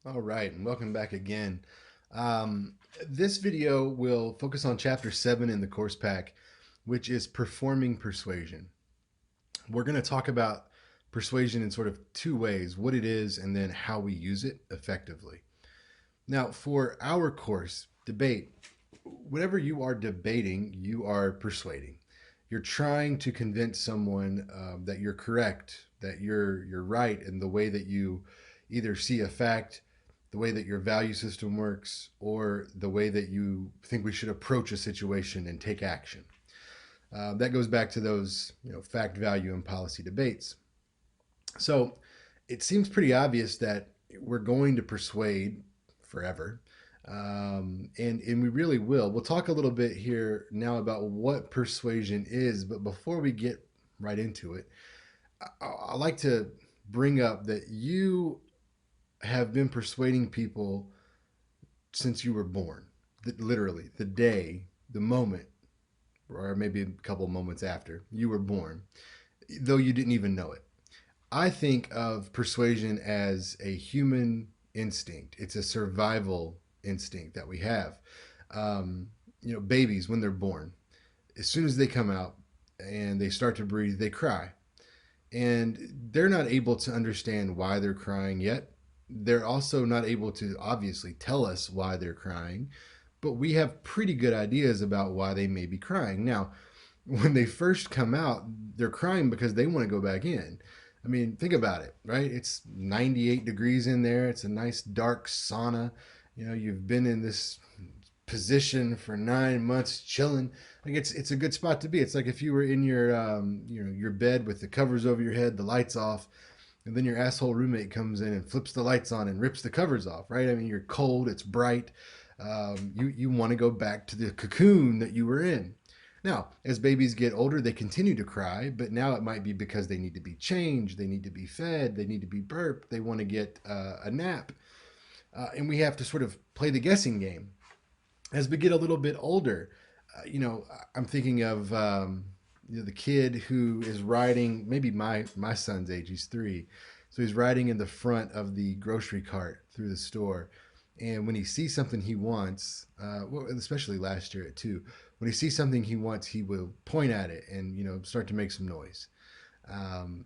All right, and welcome back again. Um, this video will focus on chapter 7 in the course pack, which is performing persuasion. We're going to talk about persuasion in sort of two ways, what it is and then how we use it effectively. Now, for our course, debate, whatever you are debating, you are persuading. You're trying to convince someone that you're correct, that you're right in the way that you either see a fact, the way that your value system works, or the way that you think we should approach a situation and take action. That goes back to those, fact, value, and policy debates. So it seems pretty obvious that we're going to persuade forever. And we really will. We'll talk a little bit here now about what persuasion is, but before we get right into it, I like to bring up that you have been persuading people since you were born. Literally, the day, the moment, or maybe a couple moments after you were born, though you didn't even know it. I think of persuasion as a human instinct. It's a survival instinct that we have. Babies when they're born, as soon as they come out and they start to breathe, they cry, and they're not able to understand why they're crying yet. They're also not able to obviously tell us why they're crying, but we have pretty good ideas about why they may be crying. Now, when they first come out, they're crying because they want to go back in. I mean, think about it, right? It's 98 degrees in there. It's a nice dark sauna. You've been in this position for 9 months chilling. Like it's a good spot to be. It's like if you were in your your bed with the covers over your head, the lights off, and then your asshole roommate comes in and flips the lights on and rips the covers off, right? I mean, you're cold, it's bright. You want to go back to the cocoon that you were in. Now, as babies get older, they continue to cry, but now it might be because they need to be changed, they need to be fed, they need to be burped, they want to get a nap. And we have to sort of play the guessing game. As we get a little bit older, I'm thinking of the kid who is riding, maybe my son's age, he's 3. So he's riding in the front of the grocery cart through the store. And when he sees something he wants, well, especially last year at 2, when he sees something he wants, he will point at it and start to make some noise.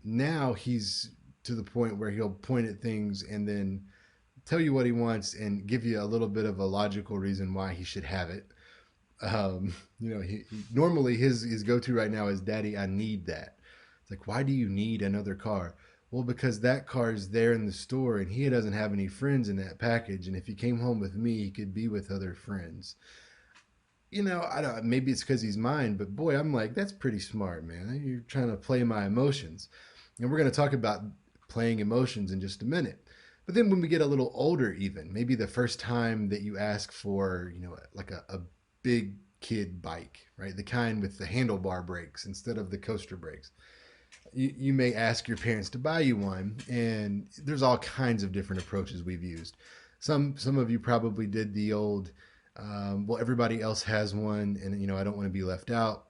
Now he's to the point where he'll point at things and then tell you what he wants and give you a little bit of a logical reason why he should have it. Normally his go to right now is, "Daddy, I need that." It's like, why do you need another car? Well, because that car is there in the store and he doesn't have any friends in that package. And if he came home with me, he could be with other friends. I don't. Maybe it's because he's mine, but boy, I'm like, that's pretty smart, man. You're trying to play my emotions, and we're going to talk about playing emotions in just a minute. But then when we get a little older, even maybe the first time that you ask for, like a big kid bike, right? The kind with the handlebar brakes instead of the coaster brakes. You may ask your parents to buy you one, and there's all kinds of different approaches we've used. Some of you probably did the old, well, everybody else has one, and I don't want to be left out.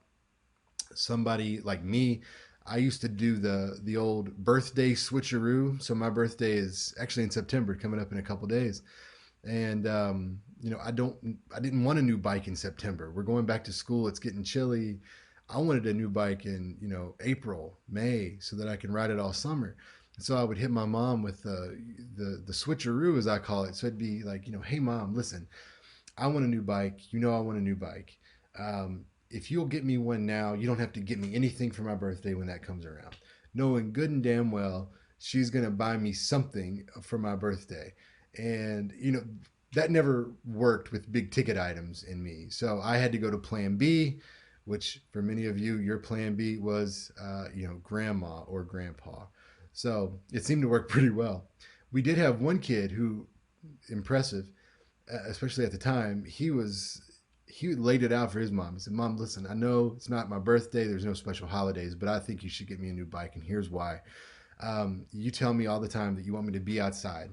Somebody like me, I used to do the old birthday switcheroo. So my birthday is actually in September, coming up in a couple days, and I didn't want a new bike in September. We're going back to school. It's getting chilly. I wanted a new bike in April, May, so that I can ride it all summer. And so I would hit my mom with the switcheroo, as I call it. So it'd be like, "Hey mom, listen, I want a new bike. I want a new bike. If you'll get me one now, you don't have to get me anything for my birthday when that comes around." Knowing good and damn well she's gonna buy me something for my birthday, and that never worked with big ticket items in me. So I had to go to Plan B, which for many of you, your Plan B was grandma or grandpa. So it seemed to work pretty well. We did have one kid who, impressive, especially at the time, he laid it out for his mom. He said, "Mom, listen, I know it's not my birthday. There's no special holidays, but I think you should get me a new bike, and here's why. You tell me all the time that you want me to be outside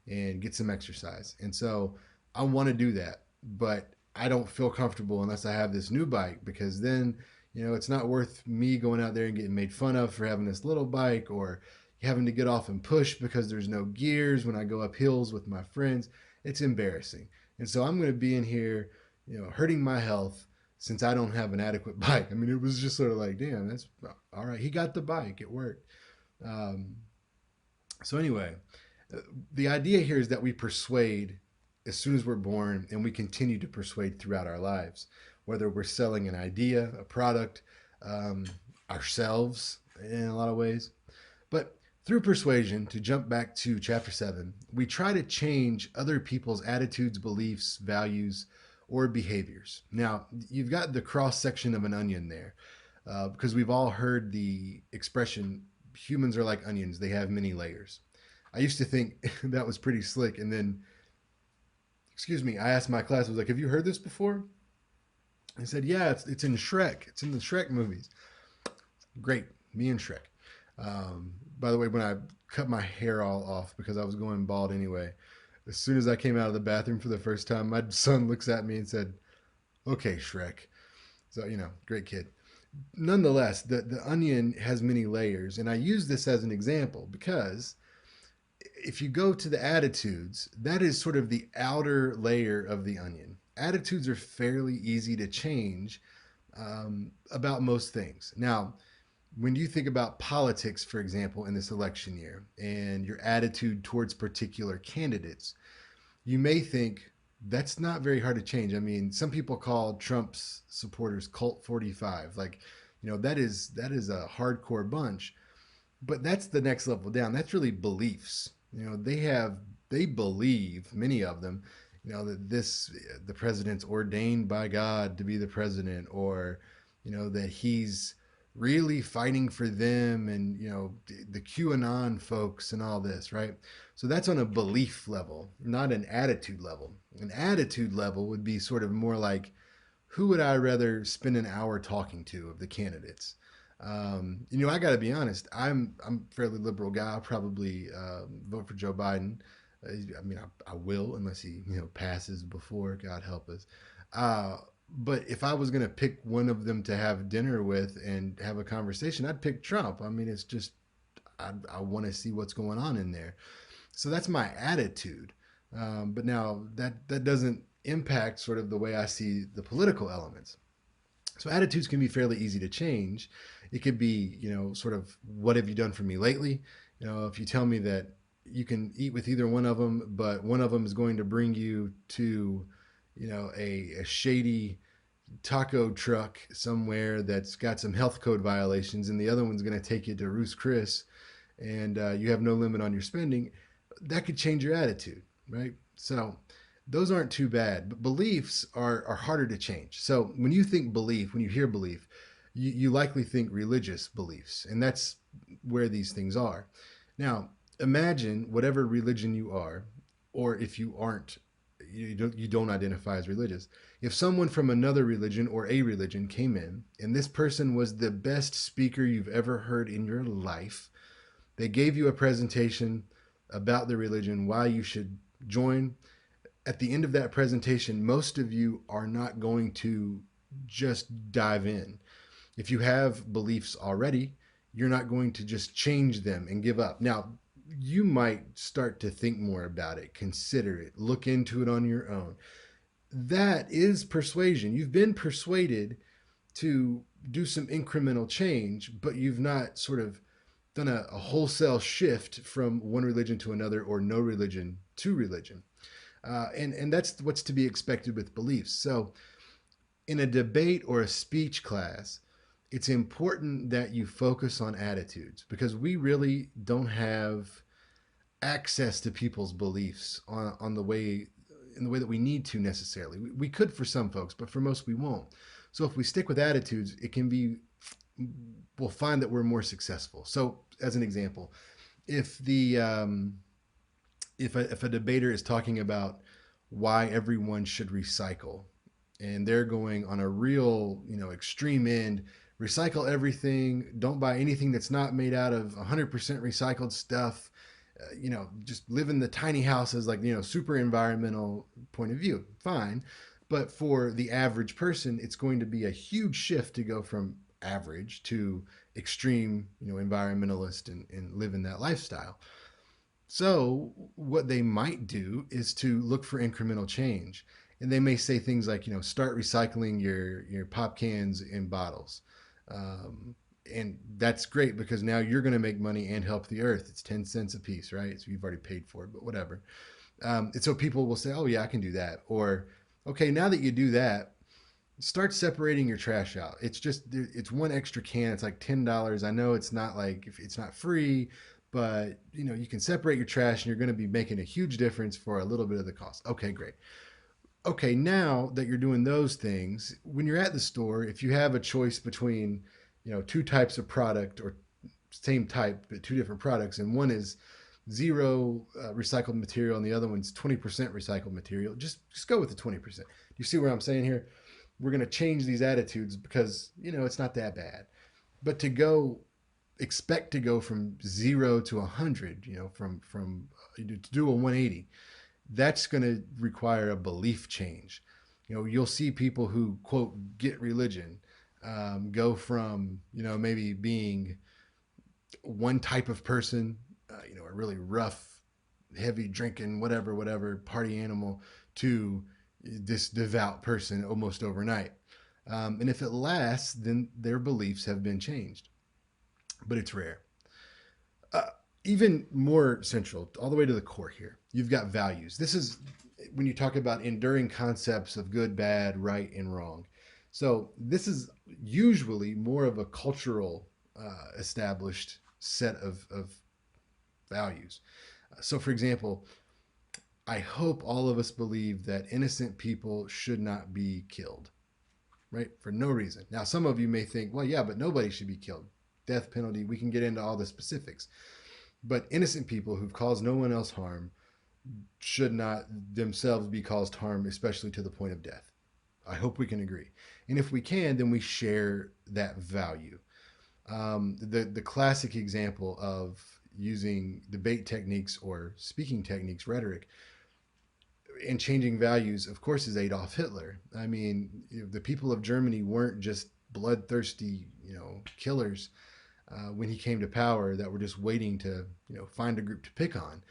and get some exercise, and so I want to do that, but I don't feel comfortable unless I have this new bike, because then it's not worth me going out there and getting made fun of for having this little bike, or having to get off and push because there's no gears when I go up hills with my friends. It's embarrassing. And so I'm going to be in here, hurting my health since I don't have an adequate bike. I mean, it was just sort of like, damn, that's all right. He got the bike, it worked. Um, so, anyway, the idea here is that we persuade as soon as we're born and we continue to persuade throughout our lives, whether we're selling an idea, a product, um, ourselves in a lot of ways. But through persuasion, to jump back to chapter 7, we try to change other people's attitudes, beliefs, values, or behaviors. Now, you've got the cross section of an onion there, because we've all heard the expression humans are like onions, they have many layers. I used to think that was pretty slick. And then, excuse me, I asked my class, I was like, have you heard this before? I said, yeah, it's in Shrek. It's in the Shrek movies. Great, me and Shrek. By the way, when I cut my hair all off because I was going bald anyway, as soon as I came out of the bathroom for the first time, my son looks at me and said, okay, Shrek. So, great kid. Nonetheless, the onion has many layers. And I use this as an example because if you go to the attitudes, that is sort of the outer layer of the onion. Attitudes are fairly easy to change about most things. Now, when you think about politics, for example, in this election year and your attitude towards particular candidates, you may think that's not very hard to change. I mean, some people call Trump's supporters Cult 45. Like, that is a hardcore bunch, but that's the next level down. That's really beliefs. They believe, many of them, that the president's ordained by God to be the president, or that he's really fighting for them, and the QAnon folks and all this, right? So that's on a belief level, not an attitude level. An attitude level would be sort of more like, who would I rather spend an hour talking to of the candidates? I got to be honest. I'm a fairly liberal guy. I'll probably vote for Joe Biden. I mean, I will unless he passes before. God help us. But if I was going to pick one of them to have dinner with and have a conversation, I'd pick Trump. I mean, it's just I want to see what's going on in there. So that's my attitude. But now that doesn't impact sort of the way I see the political elements. So attitudes can be fairly easy to change. It could be, sort of, what have you done for me lately? If you tell me that you can eat with either one of them, but one of them is going to bring you to, a shady taco truck somewhere that's got some health code violations, and the other one's going to take you to Ruth's Chris, and you have no limit on your spending, that could change your attitude, right? So those aren't too bad, but beliefs are harder to change. So when you think belief, when you hear belief, you likely think religious beliefs, and that's where these things are. Now, imagine whatever religion you are, or if you aren't, you don't identify as religious. If someone from another religion or a religion came in, and this person was the best speaker you've ever heard in your life, they gave you a presentation about the religion, why you should join. At the end of that presentation, most of you are not going to just dive in. If you have beliefs already, you're not going to just change them and give up. Now, you might start to think more about it, consider it, look into it on your own. That is persuasion. You've been persuaded to do some incremental change, but you've not sort of done a wholesale shift from one religion to another, or no religion to religion. And that's what's to be expected with beliefs. So in a debate or a speech class, it's important that you focus on attitudes, because we really don't have access to people's beliefs on the way in the way that we need to necessarily. We could for some folks, but for most we won't. So if we stick with attitudes, we'll find that we're more successful. So as an example, if a debater is talking about why everyone should recycle, and they're going on a real extreme end, recycle everything, don't buy anything that's not made out of 100% recycled stuff, just live in the tiny houses, like super environmental point of view, fine. But for the average person, it's going to be a huge shift to go from average to extreme, environmentalist and live in that lifestyle. So, what they might do is to look for incremental change. And they may say things like, start recycling your pop cans and bottles. Um, and that's great because now you're going to make money and help the earth. It's 10 cents a piece, right? So you've already paid for it, but whatever. And so people will say, oh, yeah, I can do that. Or, okay, now that you do that, start separating your trash out. It's one extra can. It's like $10. I know it's not like it's not free, but you can separate your trash and you're going to be making a huge difference for a little bit of the cost. Okay, great. Okay, now that you're doing those things, when you're at the store, if you have a choice between, two types of product or same type but two different products, and one is zero recycled material and the other one's 20% recycled material, just go with the 20%. Do you see what I'm saying here? We're going to change these attitudes because it's not that bad. But to expect to go from 0 to 100, from to do a 180, that's going to require a belief change. You'll see people who quote get religion, go from maybe being one type of person, a really rough, heavy drinking, whatever party animal, to this devout person almost overnight. And if it lasts, then their beliefs have been changed, but it's rare. Uh, Even more central, all the way to the core here, you've got values. This is when you talk about enduring concepts of good, bad, right, and wrong. So this is usually more of a cultural established set of values. So, for example, I hope all of us believe that innocent people should not be killed, right? For no reason. Now, some of you may think, well, yeah, but nobody should be killed. Death penalty, we can get into all the specifics. But innocent people who've caused no one else harm should not themselves be caused harm, especially to the point of death. I hope we can agree. And if we can, then we share that value. The classic example of using debate techniques or speaking techniques, rhetoric, and changing values, of course, is Adolf Hitler. I mean, the people of Germany weren't just bloodthirsty, killers when he came to power that were just waiting to, find a group to pick on.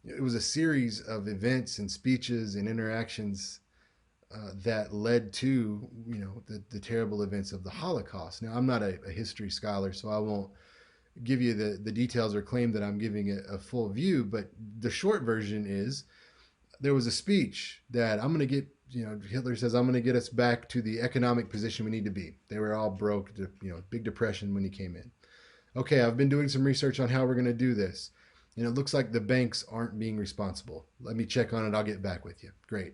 It was a series of events and speeches and interactions that led to, the terrible events of the Holocaust. Now, I'm not a history scholar, so I won't give you the details or claim that I'm giving a full view, but the short version is there was a speech that I'm going to get, Hitler says, I'm going to get us back to the economic position we need to be. They were all broke, big depression when he came in. Okay, I've been doing some research on how we're going to do this. And it looks like the banks aren't being responsible. Let me check on it. I'll get back with you. Great.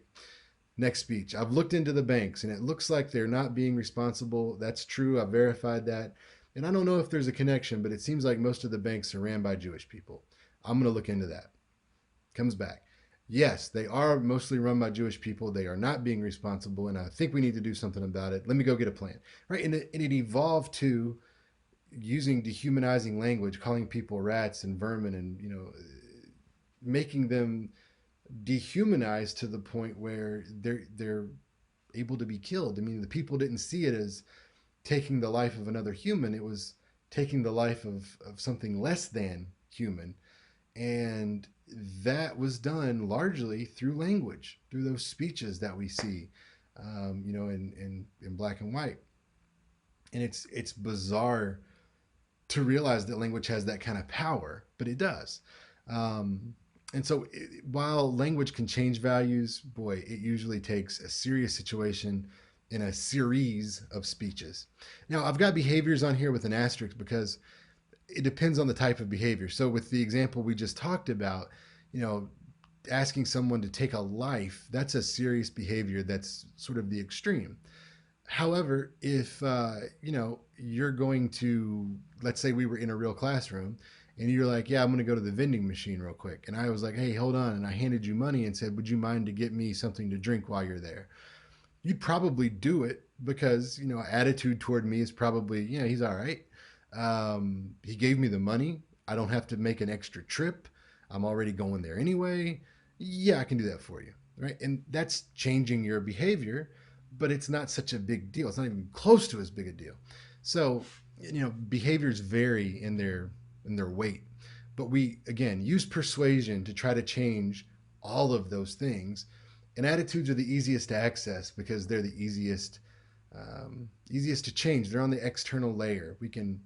Next speech. I've looked into the banks and it looks like they're not being responsible. That's true. I've verified that. And I don't know if there's a connection, but it seems like most of the banks are ran by Jewish people. I'm going to look into that. Comes back. Yes, they are mostly run by Jewish people. They are not being responsible. And I think we need to do something about it. Let me go get a plan. Right. And it evolved to using dehumanizing language, calling people rats and vermin, and making them dehumanized to the point where they're able to be killed. I mean, the people didn't see it as taking the life of another human; it was taking the life of something less than human, and that was done largely through language, through those speeches that we see, in black and white. And it's bizarre to realize that language has that kind of power, but it does. And so, while language can change values, boy, it usually takes a serious situation in a series of speeches. Now, I've got behaviors on here with an asterisk because it depends on the type of behavior. So, with the example we just talked about, asking someone to take a life, that's a serious behavior. That's sort of the extreme. However, if you're going to, let's say we were in a real classroom, and you're like, yeah, I'm going to go to the vending machine real quick, and I was like, hey, hold on, and I handed you money and said, would you mind to get me something to drink while you're there? You'd probably do it because attitude toward me is probably, he's all right. He gave me the money. I don't have to make an extra trip. I'm already going there anyway. Yeah, I can do that for you, right? And that's changing your behavior, but it's not such a big deal. It's not even close to as big a deal. So behaviors vary in their weight, but we again use persuasion to try to change all of those things. And attitudes are the easiest to access because they're the easiest to change. They're on the external layer. We can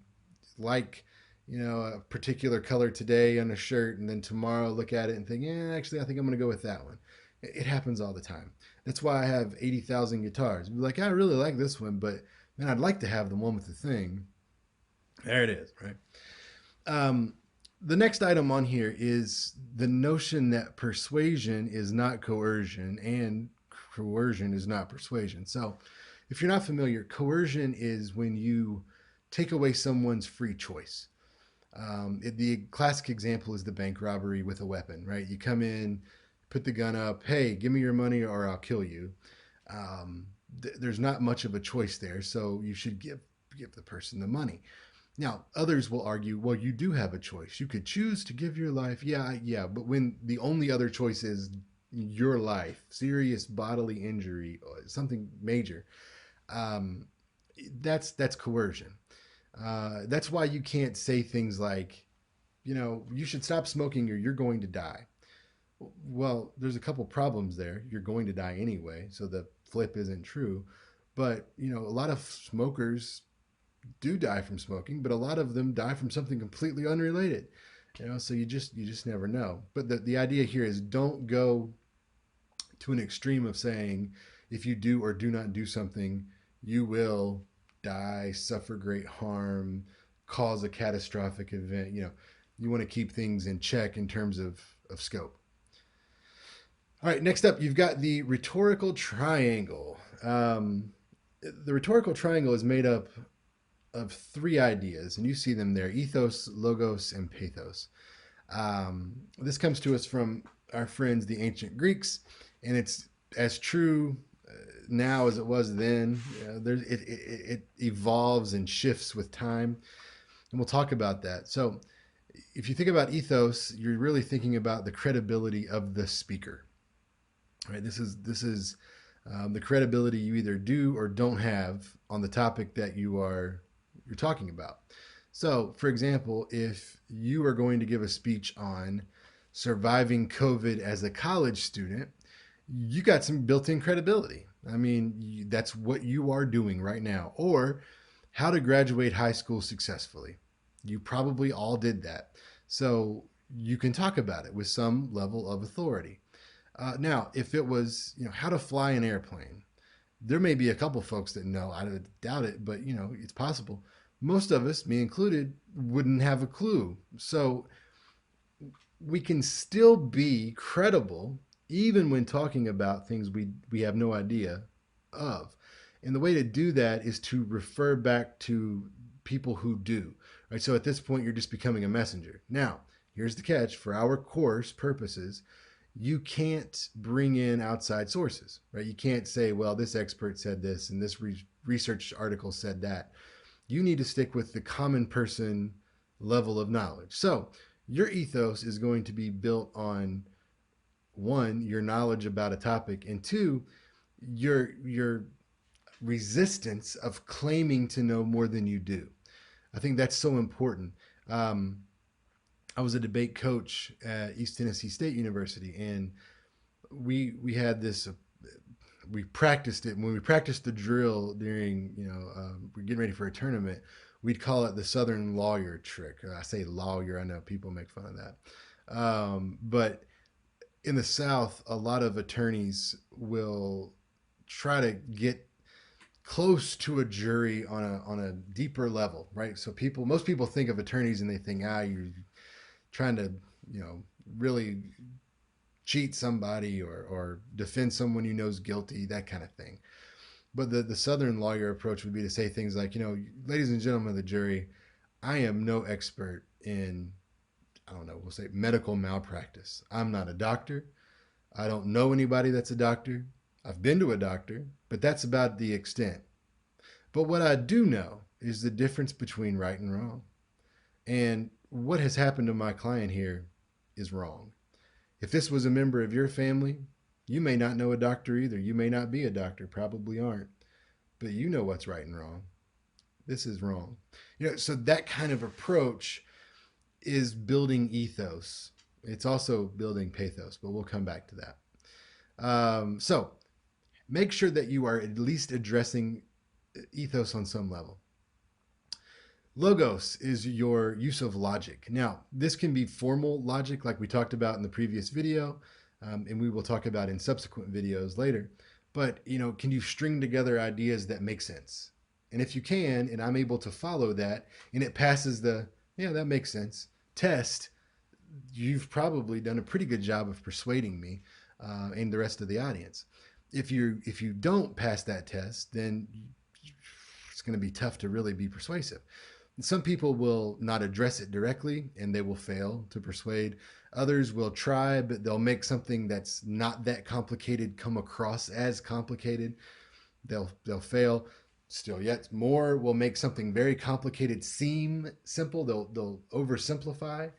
like a particular color today on a shirt, and then tomorrow look at it and think, yeah, actually, I think I'm going to go with that one. It happens all the time. That's why I have 80,000 guitars. Be like, I really like this one, but man, I'd like to have the one with the thing. There it is, right? Um, the next item on here is the notion that persuasion is not coercion and coercion is not persuasion. So, if you're not familiar, coercion is when you take away someone's free choice. The classic example is the bank robbery with a weapon, right? You come in, put the gun up, hey, give me your money or I'll kill you. There's not much of a choice there, so you should give the person the money. Now, others will argue, well, you do have a choice. You could choose to give your life. Yeah, yeah. But when the only other choice is your life, serious bodily injury, something major, um, that's coercion. That's why you can't say things like, you should stop smoking or you're going to die. Well, there's a couple problems there. You're going to die anyway, so the flip isn't true. But, a lot of smokers do die from smoking, but a lot of them die from something completely unrelated. So you just never know. But the idea here is don't go to an extreme of saying if you do or do not do something, you will die, suffer great harm, cause a catastrophic event. You want to keep things in check in terms of scope. All right, next up, you've got the rhetorical triangle. The rhetorical triangle is made up of three ideas, and you see them there: ethos, logos, and pathos. This comes to us from our friends, the ancient Greeks, and it's as true now as it was then. It evolves and shifts with time, and we'll talk about that. So, if you think about ethos, you're really thinking about the credibility of the speaker. Right? This is the credibility you either do or don't have on the topic that you're talking about. So, for example, if you are going to give a speech on surviving COVID as a college student, you got some built-in credibility. I mean, that's what you are doing right now. Or how to graduate high school successfully. You probably all did that. So you can talk about it with some level of authority. Now, if it was, how to fly an airplane, there may be a couple folks that know. I doubt it, but it's possible. Most of us, me included, wouldn't have a clue. So we can still be credible even when talking about things we have no idea of. And the way to do that is to refer back to people who do. Right? So at this point, you're just becoming a messenger. Now, here's the catch: for our course purposes, you can't bring in outside sources, right? You can't say, well, this expert said this and this research article said that. You need to stick with the common person level of knowledge. So your ethos is going to be built on, one, your knowledge about a topic, and two, your resistance of claiming to know more than you do. I think that's so important. I was a debate coach at East Tennessee State University, and we had this. We practiced it when we practiced the drill during we're getting ready for a tournament. We'd call it the Southern lawyer trick. I say lawyer. I know people make fun of that, but in the South, a lot of attorneys will try to get close to a jury on a deeper level, right? So most people think of attorneys and they think, you're trying to, really cheat somebody or defend someone you know is guilty, that kind of thing. But the Southern lawyer approach would be to say things like, ladies and gentlemen of the jury, I am no expert in, I don't know, we'll say medical malpractice. I'm not a doctor. I don't know anybody that's a doctor. I've been to a doctor, but that's about the extent. But what I do know is the difference between right and wrong. And what has happened to my client here is wrong. If this was a member of your family, you may not know a doctor either. You may not be a doctor, probably aren't. But you know what's right and wrong. This is wrong. So that kind of approach is building ethos. It's also building pathos, but we'll come back to that. So make sure that you are at least addressing ethos on some level. Logos is your use of logic. Now, this can be formal logic, like we talked about in the previous video, and we will talk about in subsequent videos later. But, can you string together ideas that make sense? And if you can, and I'm able to follow that, and it passes the, yeah, that makes sense test, you've probably done a pretty good job of persuading me and the rest of the audience. If you don't pass that test, then it's going to be tough to really be persuasive. Some people will not address it directly and they will fail to persuade. Others will try, but they'll make something that's not that complicated come across as complicated. They'll fail. Still yet more will make something very complicated seem simple. They'll oversimplify.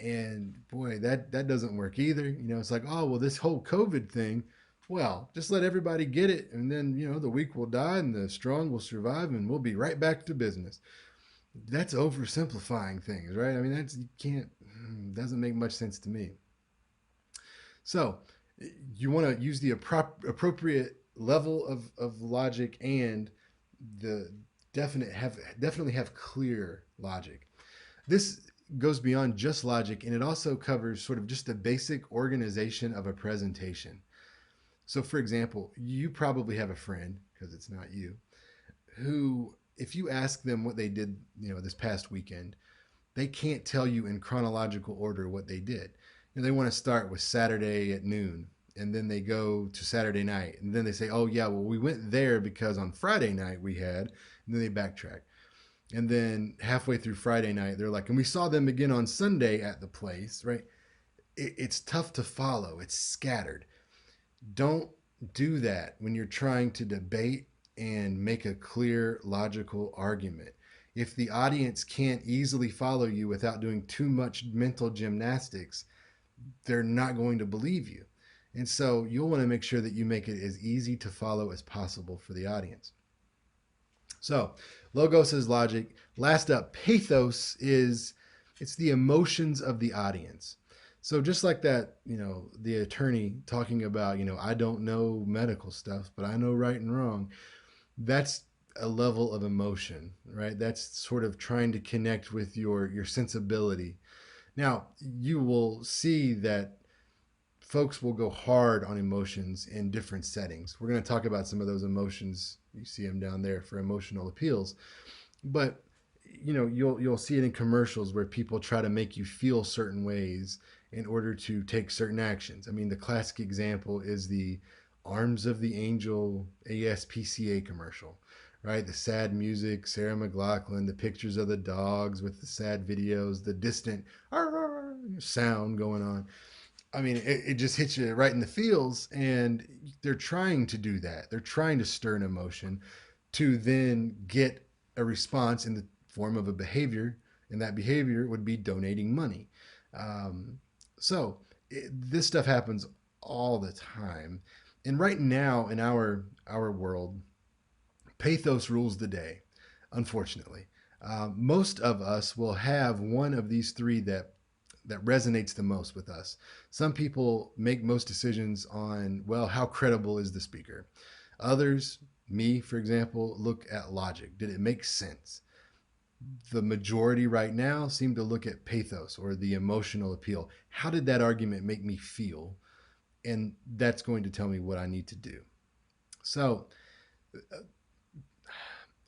And boy, that doesn't work either. It's like, oh well, this whole COVID thing, well, just let everybody get it, and then the weak will die and the strong will survive, and we'll be right back to business. That's oversimplifying things, right? I mean, that's you can't doesn't make much sense to me. So you want to use the appropriate level of logic and the definitely have clear logic. This goes beyond just logic, and it also covers sort of just the basic organization of a presentation. So for example, you probably have a friend, because it's not you, who if you ask them what they did, this past weekend, they can't tell you in chronological order what they did. They want to start with Saturday at noon, and then they go to Saturday night, and then they say, "Oh yeah, well we went there because on Friday night we had," and then they backtrack. And then halfway through Friday night, they're like, "And we saw them again on Sunday at the place," right? It's tough to follow. It's scattered. Don't do that when you're trying to debate and make a clear, logical argument. If the audience can't easily follow you without doing too much mental gymnastics, they're not going to believe you. And so you'll want to make sure that you make it as easy to follow as possible for the audience. So logos is logic. Last up, pathos is it's the emotions of the audience. So just like that, the attorney talking about, I don't know medical stuff, but I know right and wrong. That's a level of emotion, right? That's sort of trying to connect with your sensibility. Now, you will see that folks will go hard on emotions in different settings. We're going to talk about some of those emotions. You see them down there for emotional appeals. But you'll see it in commercials where people try to make you feel certain ways in order to take certain actions. I mean, the classic example is the Arms of the Angel ASPCA commercial, right? The sad music, Sarah McLachlan, the pictures of the dogs with the sad videos, the distant sound going on. I mean, it just hits you right in the feels, and they're trying to do that. They're trying to stir an emotion to then get a response in the form of a behavior, and that behavior would be donating money. This stuff happens all the time, and right now in our world, pathos rules the day. Unfortunately, most of us will have one of these three that resonates the most with us. Some people make most decisions on, well, how credible is the speaker? Others, me, for example, look at logic. Did it make sense? The majority right now seem to look at pathos or the emotional appeal. How did that argument make me feel? And that's going to tell me what I need to do. So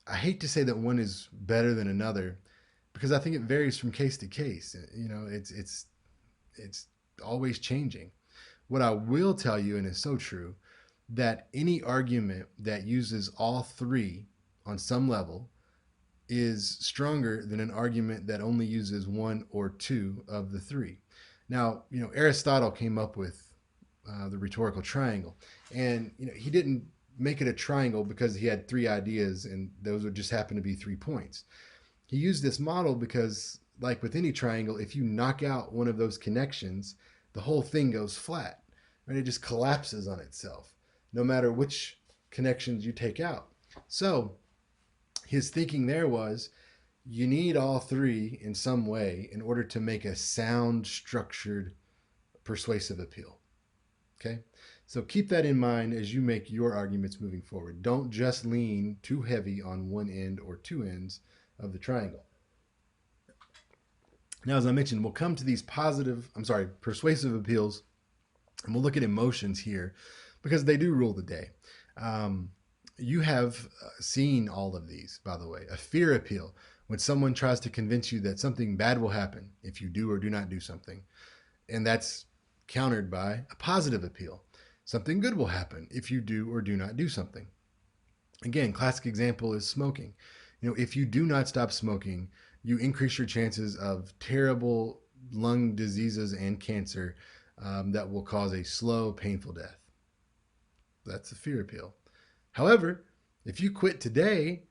I hate to say that one is better than another because I think it varies from case to case. It's always changing. What I will tell you, and it's so true, that any argument that uses all three on some level is stronger than an argument that only uses one or two of the three. Now, Aristotle came up with the rhetorical triangle, and he didn't make it a triangle because he had three ideas, and those would just happen to be 3 points. He used this model because, like with any triangle, if you knock out one of those connections, the whole thing goes flat, right? It just collapses on itself, no matter which connections you take out. So His thinking there was you need all three in some way in order to make a sound, structured, persuasive appeal. Okay? So keep that in mind as you make your arguments moving forward. Don't just lean too heavy on one end or two ends of the triangle. Now, as I mentioned, we'll come to these persuasive appeals, and we'll look at emotions here because they do rule the day. Um, you have seen all of these, by the way. A fear appeal, when someone tries to convince you that something bad will happen if you do or do not do something. And that's countered by a positive appeal. Something good will happen if you do or do not do something. Again, classic example is smoking. If you do not stop smoking, you increase your chances of terrible lung diseases and cancer that will cause a slow, painful death. That's a fear appeal. However, if you quit today,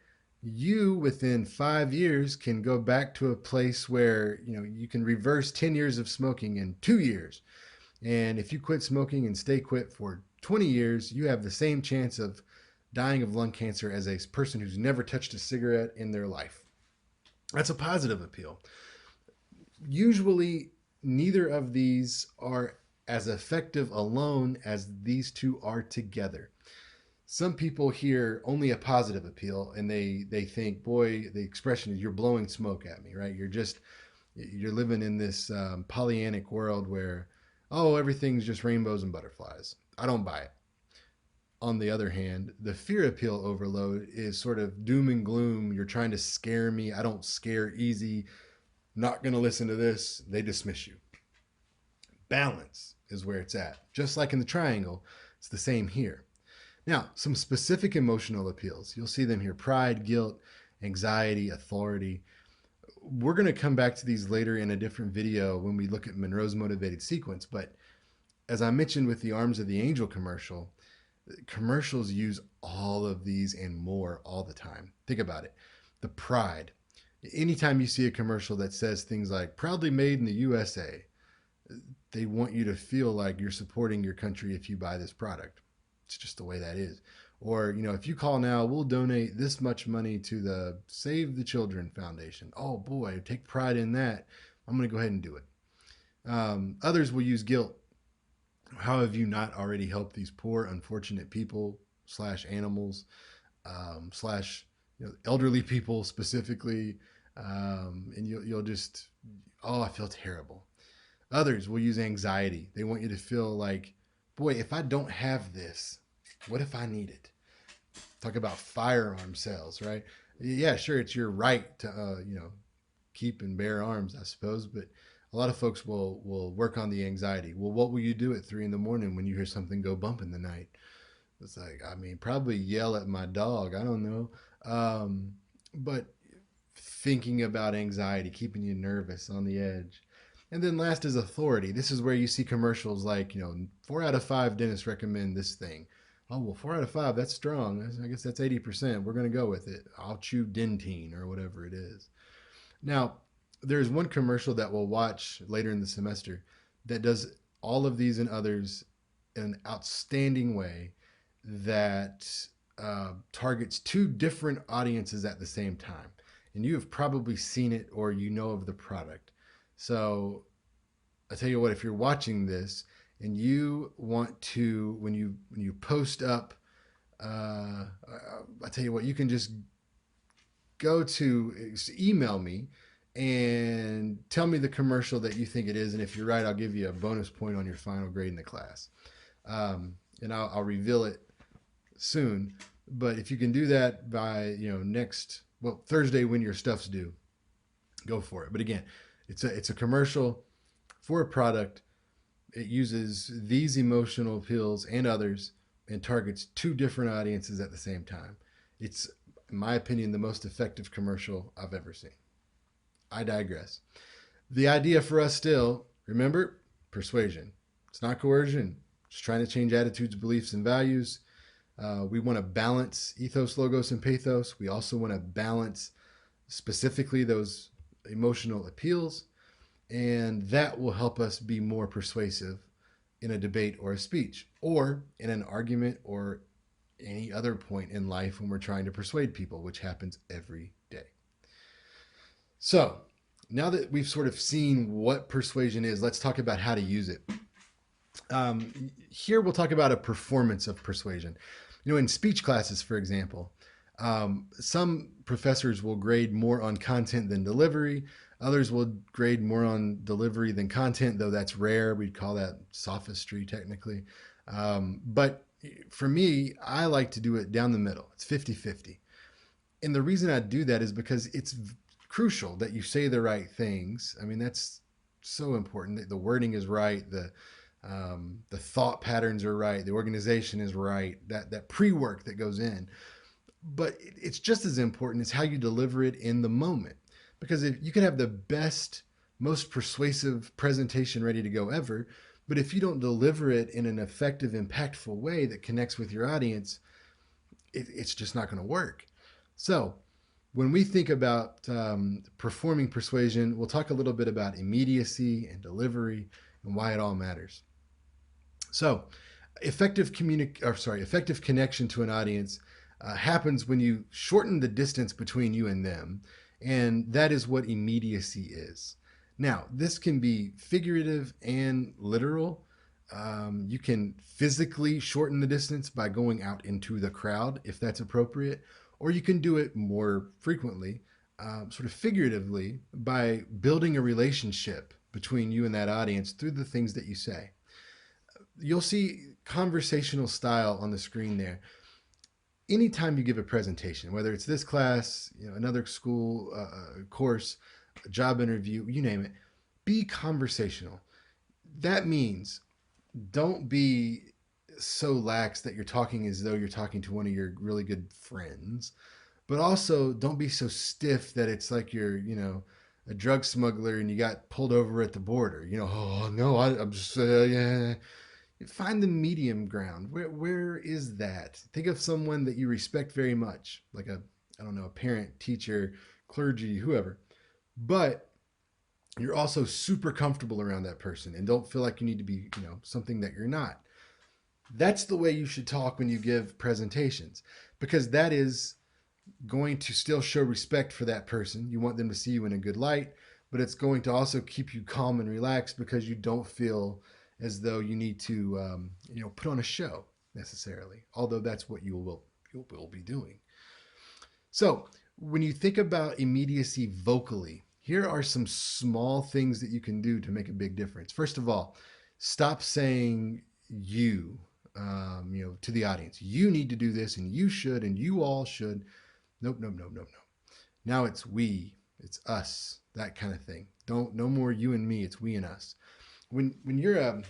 you within 5 years can go back to a place where you can reverse 10 years of smoking in 2 years. And if you quit smoking and stay quit for 20 years, you have the same chance of dying of lung cancer as a person who's never touched a cigarette in their life. That's a positive appeal. Usually, neither of these are as effective alone as these two are together. Some people hear only a positive appeal and they think, boy, the expression is you're blowing smoke at me, right? You're living in this Pollyannic world where, oh, everything's just rainbows and butterflies. I don't buy it. On the other hand, the fear appeal overload is sort of doom and gloom. You're trying to scare me. I don't scare easy. Not going to listen to this. They dismiss you. Balance is where it's at. Just like in the triangle, it's the same here. Now, some specific emotional appeals. You'll see them here: pride, guilt, anxiety, authority. We're going to come back to these later in a different video when we look at Monroe's motivated sequence. But as I mentioned with the Arms of the Angel commercial, commercials use all of these and more all the time. Think about it. The pride. Anytime you see a commercial that says things like proudly made in the USA, they want you to feel like you're supporting your country if you buy this product. It's just the way that is. Or, if you call now, we'll donate this much money to the Save the Children Foundation. Oh boy, take pride in that. I'm going to go ahead and do it. Others will use guilt. How have you not already helped these poor, unfortunate people / animals / elderly people specifically? And you'll just, oh, I feel terrible. Others will use anxiety. They want you to feel like, boy, if I don't have this, what if I need it? Talk about firearm sales, right? Yeah, sure, it's your right to, keep and bear arms, I suppose, but a lot of folks will work on the anxiety. Well, what will you do at 3 a.m. when you hear something go bump in the night? It's like, probably yell at my dog. I don't know. But thinking about anxiety, keeping you nervous, on the edge. And then last is authority. This is where you see commercials like, 4 out of 5 dentists recommend this thing. Oh, well, 4 out of 5, that's strong. I guess that's 80%. We're going to go with it. I'll chew Dentine or whatever it is. Now, there's one commercial that we'll watch later in the semester that does all of these and others in an outstanding way that targets two different audiences at the same time. And you have probably seen it or you know of the product. So I tell you what, if you're watching this and you want to, when you post up, I tell you what, you can just email me and tell me the commercial that you think it is. And if you're right, I'll give you a bonus point on your final grade in the class. And I'll reveal it soon. But if you can do that by, Thursday when your stuff's due, go for it. But again, it's a commercial for a product. It uses these emotional appeals and others and targets two different audiences at the same time. It's, in my opinion, the most effective commercial I've ever seen. I digress. The idea for us still, remember, persuasion. It's not coercion. It's trying to change attitudes, beliefs, and values. We want to balance ethos, logos, and pathos. We also want to balance specifically those emotional appeals. And that will help us be more persuasive in a debate or a speech, or in an argument or any other point in life when we're trying to persuade people, which happens every day. So, now that we've sort of seen what persuasion is, let's talk about how to use it. Here we'll talk about a performance of persuasion. In speech classes, for example, some professors will grade more on content than delivery. Others will grade more on delivery than content, though that's rare. We'd call that sophistry technically. But for me, I like to do it down the middle. It's 50-50. And the reason I do that is because it's crucial that you say the right things. I mean, that's so important. The wording is right. The thought patterns are right. The organization is right. That pre work that goes in, but it's just as important as how you deliver it in the moment. Because if you can have the best, most persuasive presentation ready to go ever, but if you don't deliver it in an effective, impactful way that connects with your audience, it's just not going to work. So when we think about performing persuasion, we'll talk a little bit about immediacy and delivery and why it all matters. So, effective connection to an audience happens when you shorten the distance between you and them, and that is what immediacy is. Now, this can be figurative and literal. You can physically shorten the distance by going out into the crowd if that's appropriate, or you can do it more frequently, sort of figuratively, by building a relationship between you and that audience through the things that you say. You'll see conversational style on the screen there. Anytime you give a presentation, whether it's this class, another school course, a job interview, you name it, be conversational. That means don't be so lax that you're talking as though you're talking to one of your really good friends, but also don't be so stiff that it's like you're, a drug smuggler and you got pulled over at the border. Oh no, I'm just yeah. Find the medium ground. Where is that? Think of someone that you respect very much, like a parent, teacher, clergy, whoever. But you're also super comfortable around that person and don't feel like you need to be, something that you're not. That's the way you should talk when you give presentations, because that is going to still show respect for that person. You want them to see you in a good light, but it's going to also keep you calm and relaxed because you don't feel as though you need to, put on a show necessarily, although that's what you will be doing. So when you think about immediacy vocally, here are some small things that you can do to make a big difference. First of all, stop saying you, to the audience. You need to do this, and you should, and you all should. Nope, nope, nope, nope, nope. Now it's we, it's us, that kind of thing. No more you and me. It's we and us. When you're a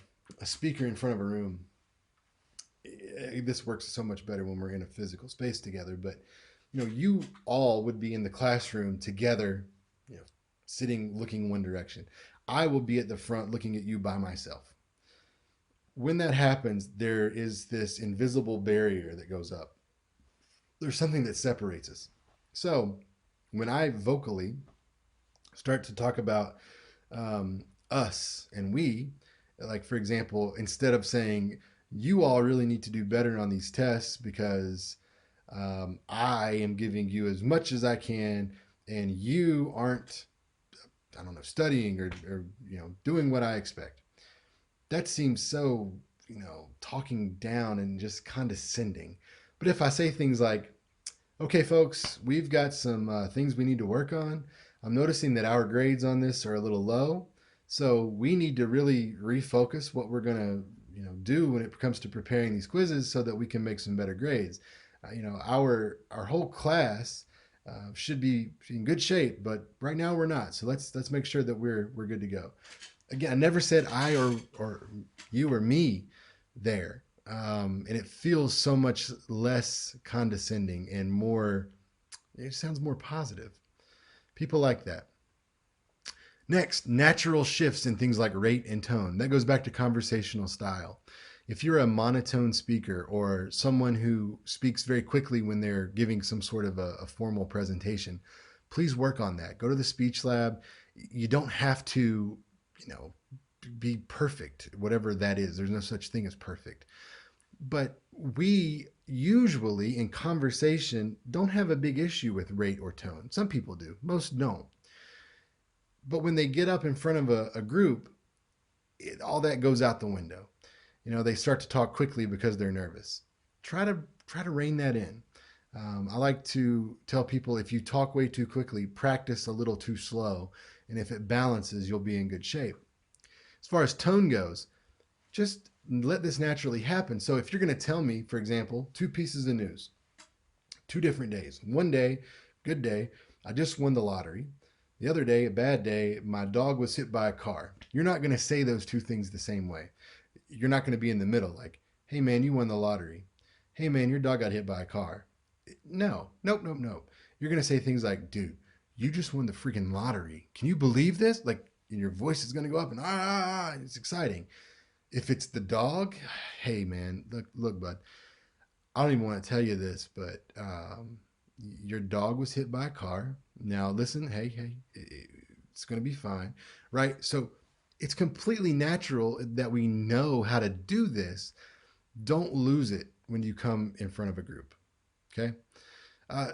speaker in front of a room, this works so much better when we're in a physical space together. But you all would be in the classroom together, sitting looking one direction. I will be at the front looking at you by myself. When that happens, there is this invisible barrier that goes up. There's something that separates us. So when I vocally start to talk about us and we, like for example, instead of saying you all really need to do better on these tests because I am giving you as much as I can and you aren't, studying or doing what I expect. That seems so, talking down and just condescending. But if I say things like, okay, folks, we've got some things we need to work on. I'm noticing that our grades on this are a little low. So we need to really refocus what we're going to, do when it comes to preparing these quizzes so that we can make some better grades. Our whole class should be in good shape, but right now we're not. So let's make sure that we're good to go. Again, I never said I or you or me there. And it feels so much less condescending and more, it sounds more positive. People like that. Next, natural shifts in things like rate and tone. That goes back to conversational style. If you're a monotone speaker or someone who speaks very quickly when they're giving some sort of a formal presentation, please work on that. Go to the speech lab. You don't have to, be perfect, whatever that is. There's no such thing as perfect. But we usually in conversation don't have a big issue with rate or tone. Some people do, most don't. But when they get up in front of a group, all that goes out the window. They start to talk quickly because they're nervous. Try to rein that in. I like to tell people, if you talk way too quickly, practice a little too slow, and if it balances, you'll be in good shape. As far as tone goes, just let this naturally happen. So if you're going to tell me, for example, two pieces of news, 2 different days. One day, good day, I just won the lottery. The other day, a bad day, my dog was hit by a car. You're not going to say those two things the same way. You're not going to be in the middle like, hey man, you won the lottery. Hey man, your dog got hit by a car. No, nope, nope, nope. You're going to say things like, dude, you just won the freaking lottery. Can you believe this? Like, and your voice is going to go up and it's exciting. If it's the dog, hey man, look, bud. I don't even want to tell you this, but your dog was hit by a car. Now listen, hey, it's going to be fine, right? So it's completely natural that we know how to do this. Don't lose it when you come in front of a group. Okay.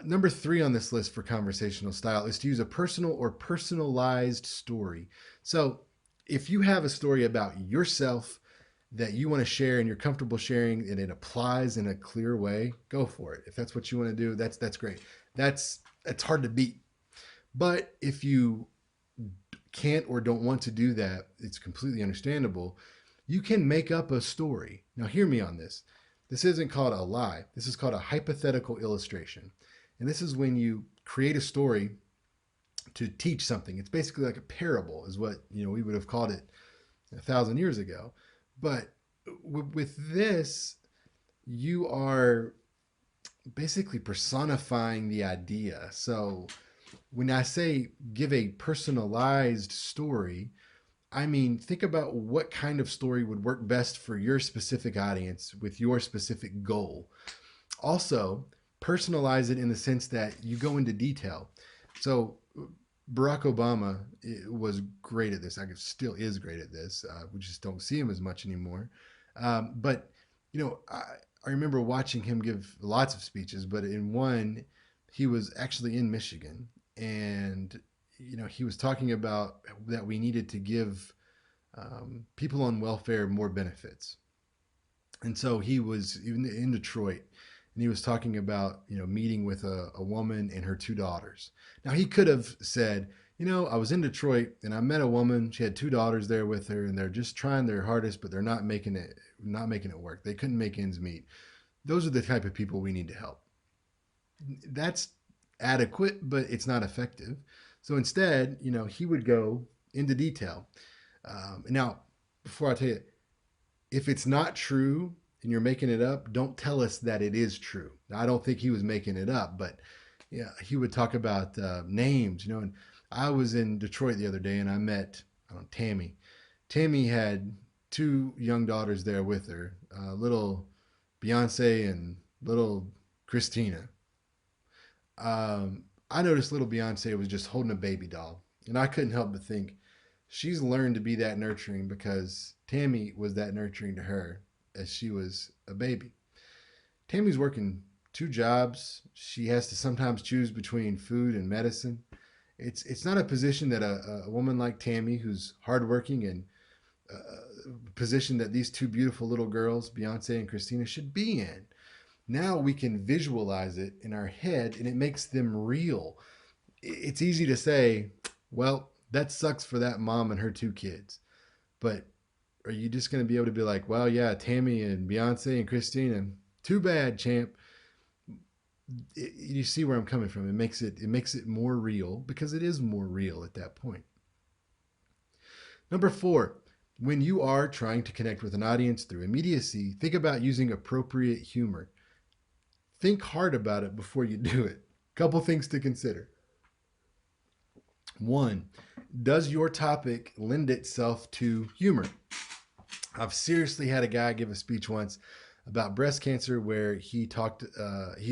Number 3 on this list for conversational style is to use a personal or personalized story. So if you have a story about yourself that you want to share and you're comfortable sharing and it applies in a clear way, go for it. If that's what you want to do, that's great. It's hard to beat. But if you can't or don't want to do that, it's completely understandable. You can make up a story. Now hear me on this. This isn't called a lie. This is called a hypothetical illustration. And this is when you create a story to teach something. It's basically like a parable is what, we would have called it 1,000 years ago. But with this, you are basically personifying the idea. So when I say give a personalized story, I mean, think about what kind of story would work best for your specific audience with your specific goal. Also, personalize it in the sense that you go into detail. So, Barack Obama was great at this. I guess still is great at this. We just don't see him as much anymore. But, I remember watching him give lots of speeches, but in one, he was actually in Michigan. And, he was talking about that we needed to give people on welfare more benefits. And so he was even in Detroit, and he was talking about meeting with a woman and her 2 daughters. Now he could have said, I was in Detroit and I met a woman. She had 2 daughters there with her, and they're just trying their hardest, but they're not making it work. They couldn't make ends meet. Those are the type of people we need to help. That's adequate, but it's not effective. So instead, he would go into detail. Now, before I tell you, if it's not true and you're making it up, don't tell us that it is true. Now, I don't think he was making it up, but yeah, he would talk about names, And I was in Detroit the other day and I met Tammy. Tammy had 2 young daughters there with her, little Beyonce and little Christina. I noticed little Beyonce was just holding a baby doll, and I couldn't help but think she's learned to be that nurturing because Tammy was that nurturing to her as she was a baby. Tammy's working 2 jobs. She has to sometimes choose between food and medicine. It's not a position that a woman like Tammy, who's hardworking, and a position that these 2 beautiful little girls, Beyonce and Christina, should be in. Now we can visualize it in our head and it makes them real. It's easy to say, well, that sucks for that mom and her 2 kids. But are you just going to be able to be like, well, yeah, Tammy and Beyonce and Christina, too bad, champ. You see where I'm coming from. It makes it more real because it is more real at that point. Number 4, when you are trying to connect with an audience through immediacy, think about using appropriate humor. Think hard about it before you do it. Couple things to consider. 1, does your topic lend itself to humor? I've seriously had a guy give a speech once about breast cancer where he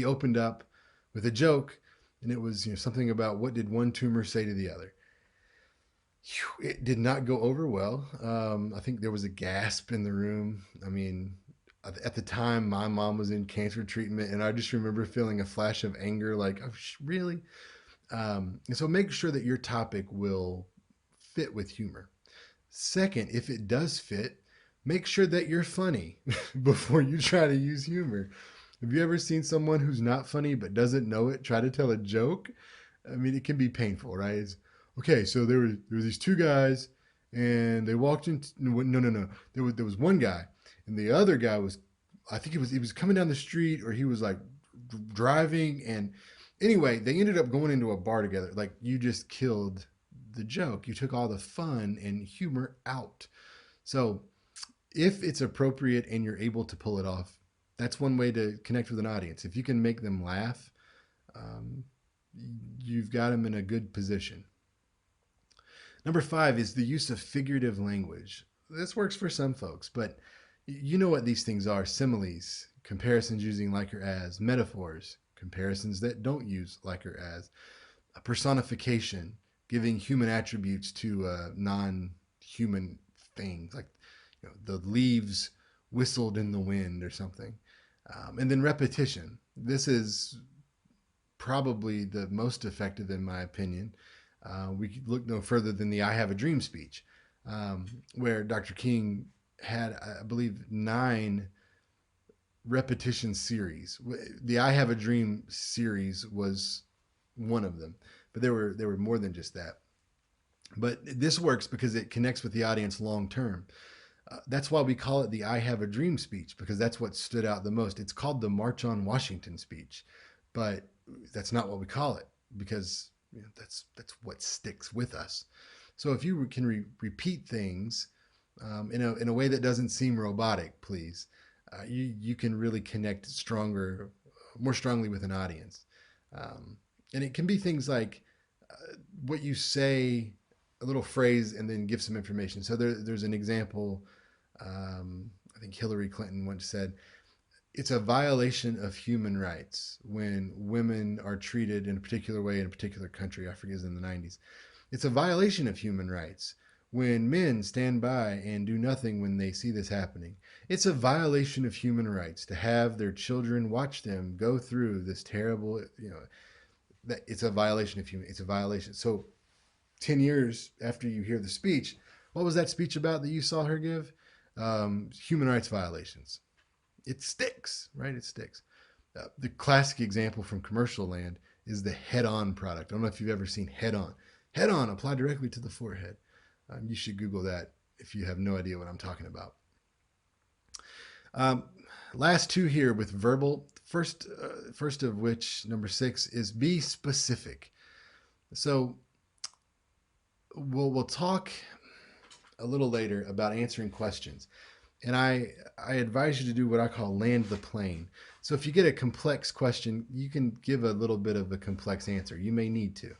opened up with a joke, and it was something about what did one tumor say to the other. It did not go over well. I think there was a gasp in the room. I mean, At the time, my mom was in cancer treatment, and I just remember feeling a flash of anger, like, oh, really? And so make sure that your topic will fit with humor. Second, if it does fit, make sure that you're funny before you try to use humor. Have you ever seen someone who's not funny but doesn't know it try to tell a joke? I mean, it can be painful, right? Okay, so there were these two guys, and they walked into no. There was one guy, and the other guy was, I think he was coming down the street, or he was like driving, and anyway, they ended up going into a bar together. Like, you just killed the joke. You took all the fun and humor out. So if it's appropriate and you're able to pull it off, that's one way to connect with an audience. If you can make them laugh, um, you've got them in a good position. Number 5 is the use of figurative language. This works for some folks, but you know what these things are: similes, comparisons using like or as, metaphors, comparisons that don't use like or as, a personification, giving human attributes to non-human things, like, the leaves whistled in the wind or something. And then repetition. This is probably the most effective, in my opinion. We could look no further than the "I Have a Dream" speech, where Dr. King had, I believe, 9 repetition series. The "I Have a Dream" series was one of them, but there were more than just that. But this works because it connects with the audience long term. That's why we call it the "I Have a Dream" speech, because that's what stood out the most. It's called the March on Washington speech, but that's not what we call it, because that's what sticks with us. So if you can repeat things in a way that doesn't seem robotic, please, you can really connect more strongly with an audience. And it can be things like what you say, a little phrase, and then give some information. So there's an example. I think Hillary Clinton once said, "It's a violation of human rights when women are treated in a particular way in a particular country." I forget, it was in the 90s. "It's a violation of human rights when men stand by and do nothing when they see this happening. It's a violation of human rights to have their children watch them go through this terrible, that it's a violation of human, it's a violation." So 10 years after you hear the speech, what was that speech about that you saw her give? Human rights violations. It sticks, right? It sticks. The classic example from commercial land is the head-on product. I don't know if you've ever seen head-on. Head-on, apply directly to the forehead. You should Google that if you have no idea what I'm talking about. Last 2 here with verbal. First of which, number 6, is be specific. So we'll talk a little later about answering questions. And I advise you to do what I call land the plane. So if you get a complex question, you can give a little bit of a complex answer. You may need to.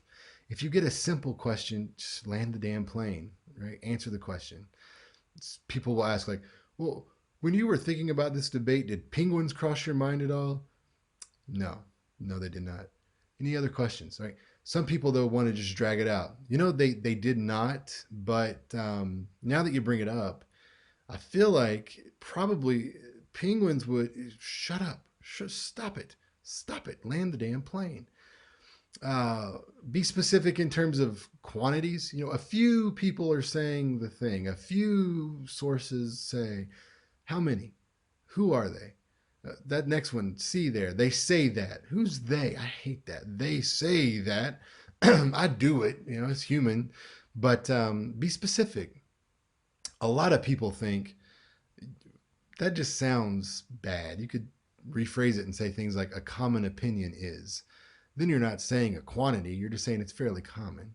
If you get a simple question, just land the damn plane, right? Answer the question. People will ask, like, well, when you were thinking about this debate, did penguins cross your mind at all? No, they did not. Any other questions, right? Some people, though, want to just drag it out. They did not, but now that you bring it up, I feel like probably penguins would, shut up, stop it, land the damn plane. Be specific in terms of quantities. A few people are saying the thing. A few sources say, how many? Who are they? That next one, see there, they say that. Who's they? I hate that. They say that. I do it. It's human. But be specific. A lot of people think that just sounds bad. You could rephrase it and say things like, a common opinion is. Then you're not saying a quantity. You're just saying it's fairly common.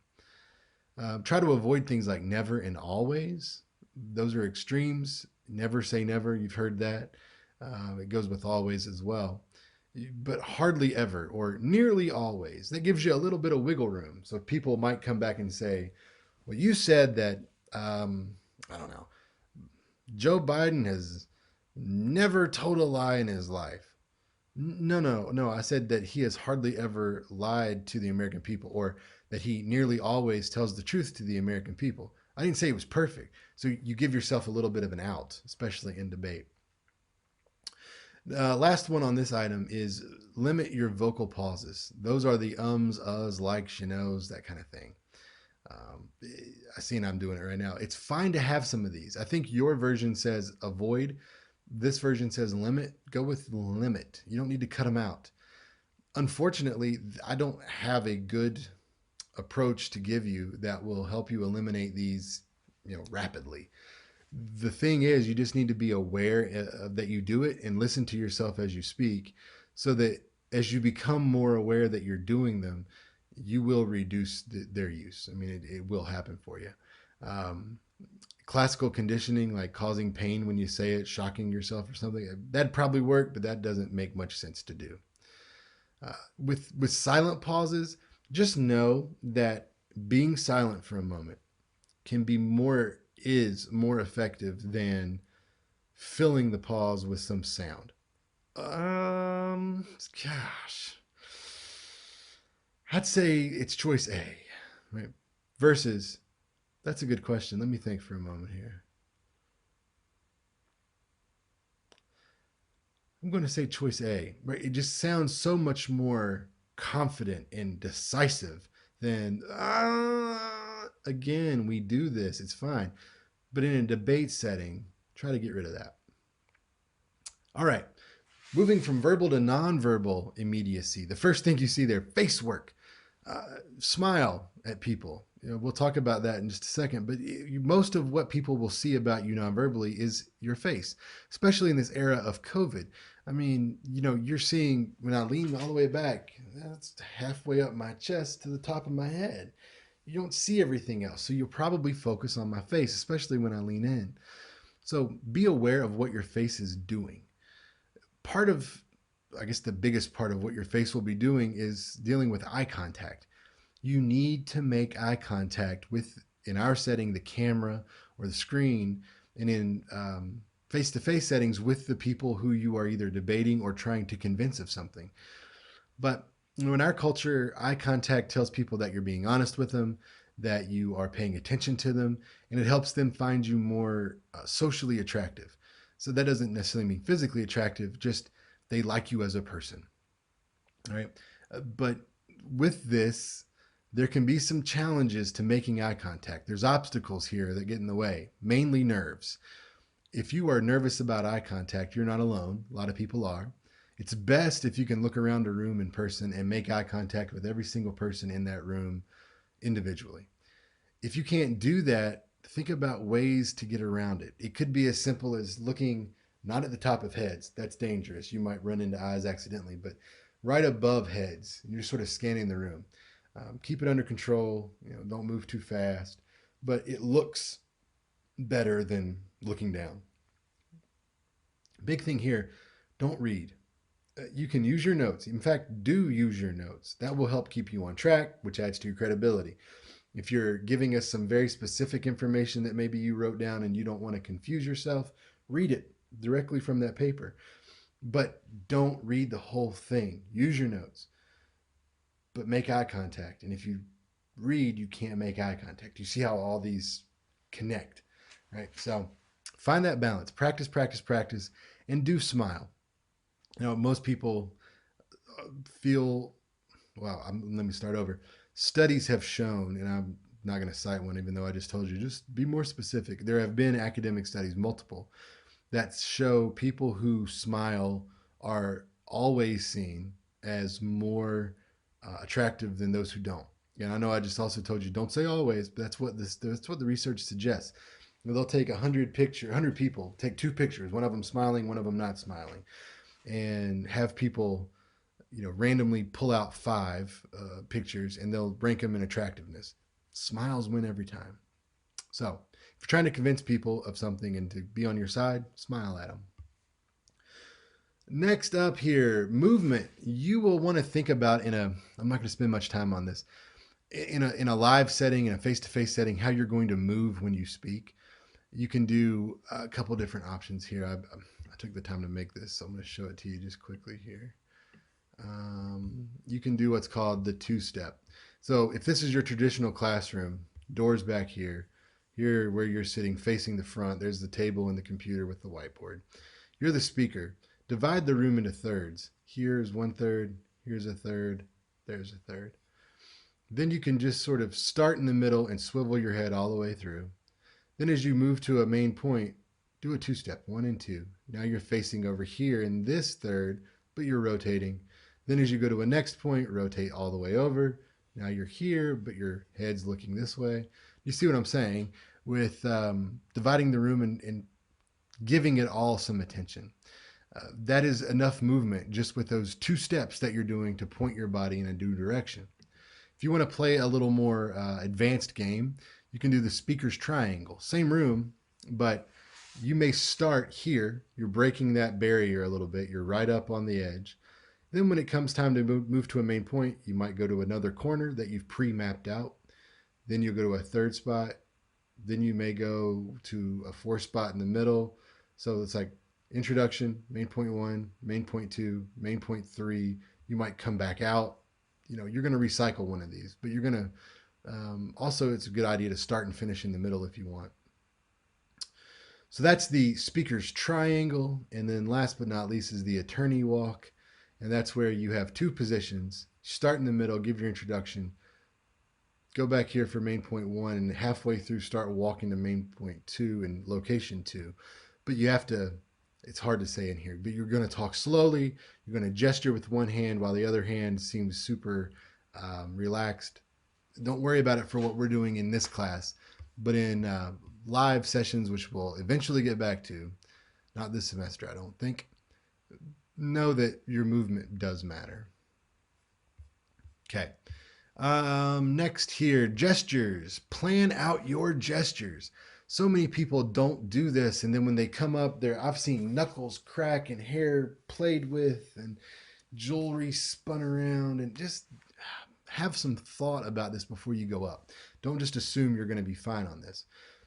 Try to avoid things like never and always. Those are extremes. Never say never. You've heard that. It goes with always as well. But hardly ever or nearly always. That gives you a little bit of wiggle room. So people might come back and say, well, you said that, I don't know, Joe Biden has never told a lie in his life. No. I said that he has hardly ever lied to the American people, or that he nearly always tells the truth to the American people. I didn't say it was perfect. So you give yourself a little bit of an out, especially in debate. Last one on this item is limit your vocal pauses. Those are the ums, uhs, likes, you knows, that kind of thing. Um, I see, and I'm doing it right now. It's fine to have some of these. I think your version says avoid. This version says limit. Go with limit. You don't need to cut them out. Unfortunately, I don't have a good approach to give you that will help you eliminate these, rapidly. The thing is, you just need to be aware that you do it and listen to yourself as you speak, so that as you become more aware that you're doing them, you will reduce their use. I mean, it will happen for you. Um, Classical conditioning, like causing pain when you say it, shocking yourself or something, that'd probably work, but that doesn't make much sense to do. With silent pauses, just know that being silent for a moment can be more is more effective than filling the pause with some sound. Gosh, I'd say it's choice A, right? Versus, that's a good question. Let me think for a moment here. I'm going to say choice A, right? It just sounds so much more confident and decisive than, again, we do this, it's fine. But in a debate setting, try to get rid of that. All right, moving from verbal to nonverbal immediacy. The first thing you see there, face work. Smile at people. We'll talk about that in just a second, but most of what people will see about you nonverbally is your face, especially in this era of COVID. I mean, you're seeing when I lean all the way back, that's halfway up my chest to the top of my head. You don't see everything else, so you'll probably focus on my face, especially when I lean in. So be aware of what your face is doing. Part of, I guess, the biggest part of what your face will be doing is dealing with eye contact. You need to make eye contact with, in our setting, the camera or the screen, and in face-to-face settings with the people who you are either debating or trying to convince of something. But in our culture, eye contact tells people that you're being honest with them, that you are paying attention to them, and it helps them find you more socially attractive. So that doesn't necessarily mean physically attractive, just they like you as a person. All right. But with this, there can be some challenges to making eye contact. There's obstacles here that get in the way, mainly nerves. If you are nervous about eye contact, you're not alone. A lot of people are. It's best if you can look around a room in person and make eye contact with every single person in that room individually. If you can't do that, think about ways to get around it. It could be as simple as looking not at the top of heads. That's dangerous. You might run into eyes accidentally, but right above heads. You're sort of scanning the room. Keep it under control. Don't move too fast, but it looks better than looking down. Big thing here, don't read. You can use your notes. In fact, do use your notes. That will help keep you on track, which adds to your credibility. If you're giving us some very specific information that maybe you wrote down and you don't want to confuse yourself, read it directly from that paper. But don't read the whole thing. Use your notes, but make eye contact. And if you read, you can't make eye contact. You see how all these connect, right? So find that balance. Practice, practice, practice, and do smile. Most people feel, well, let me start over. Studies have shown, and I'm not going to cite one, even though I just told you, just be more specific. There have been academic studies, multiple, that show people who smile are always seen as more attractive than those who don't. And I know I just also told you don't say always, but that's what the research suggests. They'll take 100 people, take two pictures, one of them smiling, one of them not smiling, and have people, randomly pull out five pictures, and they'll rank them in attractiveness. Smiles win every time. So if you're trying to convince people of something and to be on your side, smile at them. Next up here, movement. You will want to think about I'm not going to spend much time on this, in a live setting, in a face-to-face setting, how you're going to move when you speak. You can do a couple different options here. I took the time to make this, so I'm going to show it to you just quickly here. You can do what's called the two-step. So if this is your traditional classroom, doors back here where you're sitting facing the front, there's the table and the computer with the whiteboard. You're the speaker. divide the room into thirds. Here's one third, here's a third, there's a third. Then you can just sort of start in the middle and swivel your head all the way through. Then as you move to a main point, do a two-step, 1 and 2. Now you're facing over here in this third, but you're rotating. Then as you go to a next point, rotate all the way over. Now you're here, but your head's looking this way. You see what I'm saying with dividing the room and giving it all some attention. That is enough movement just with those 2 steps that you're doing to point your body in a new direction. If you want to play a little more advanced game, you can do the speaker's triangle. Same room, but you may start here. You're breaking that barrier a little bit. You're right up on the edge. Then when it comes time to move to a main point, you might go to another corner that you've pre-mapped out. Then you'll go to a third spot. Then you may go to a 4th spot in the middle. So it's like introduction, main point 1, main point 2, main point 3. You might come back out. You're going to recycle one of these, but you're going to also, it's a good idea to start and finish in the middle if you want. So that's the speaker's triangle. And then last but not least is the attorney walk. And that's where you have 2 positions. Start in the middle, give your introduction. Go back here for main point 1 and halfway through start walking to main point 2 and location 2. But you have to, it's hard to say in here, but you're going to talk slowly. You're going to gesture with one hand while the other hand seems super relaxed. Don't worry about it for what we're doing in this class, but in live sessions, which we'll eventually get back to, not this semester, I don't think, know that your movement does matter. Okay. Next here, gestures. Plan out your gestures. So many people don't do this, and then when they come up there, I've seen knuckles crack and hair played with and jewelry spun around, and just have some thought about this before you go up. Don't just assume you're going to be fine on this.